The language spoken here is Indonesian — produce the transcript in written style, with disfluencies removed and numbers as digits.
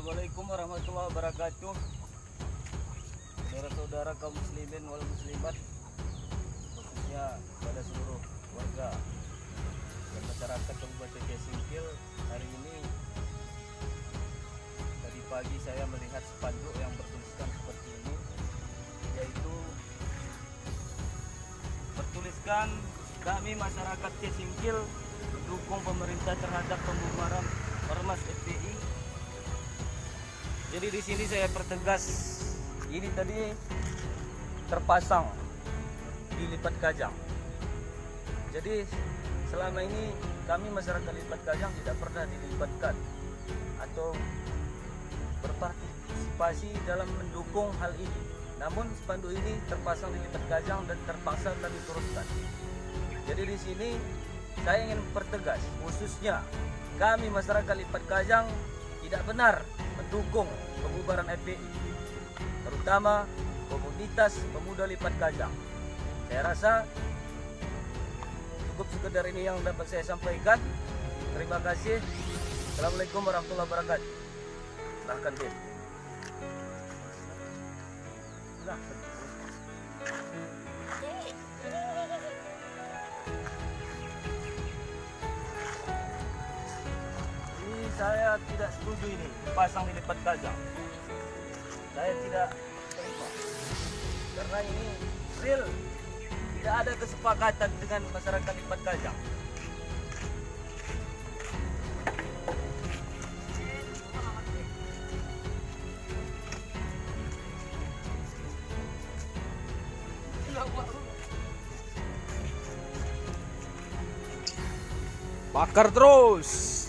Assalamualaikum warahmatullahi wabarakatuh. Saudara-saudara kaum muslimin wal muslimat, khususnya pada seluruh warga dan masyarakat Kabupaten Singkil. Hari ini tadi pagi saya melihat spanduk yang bertuliskan seperti ini, yaitu bertuliskan kami masyarakat Singkil mendukung pemerintah terhadap pembubaran Ormas FPI. Jadi di sini saya pertegas, ini tadi terpasang di Lipat Kajang. Jadi selama ini kami masyarakat Lipat Kajang tidak pernah dilibatkan atau berpartisipasi dalam mendukung hal ini. Namun spanduk ini terpasang di Lipat Kajang dan terpaksa kami turunkan. Jadi di sini saya ingin pertegas, khususnya kami masyarakat Lipat Kajang tidak benar mendukung pembubaran FPI, terutama komunitas pemuda Lipat Kajang. Saya rasa cukup sekedar ini yang dapat saya sampaikan. Terima kasih. Assalamualaikum warahmatullahi wabarakatuh. Silahkan, Bin. Saya tidak setuju ini dipasang di Lipat Kajang. Saya tidak terima karena ini real, tidak ada kesepakatan dengan masyarakat Lipat Kajang. Bakar terus.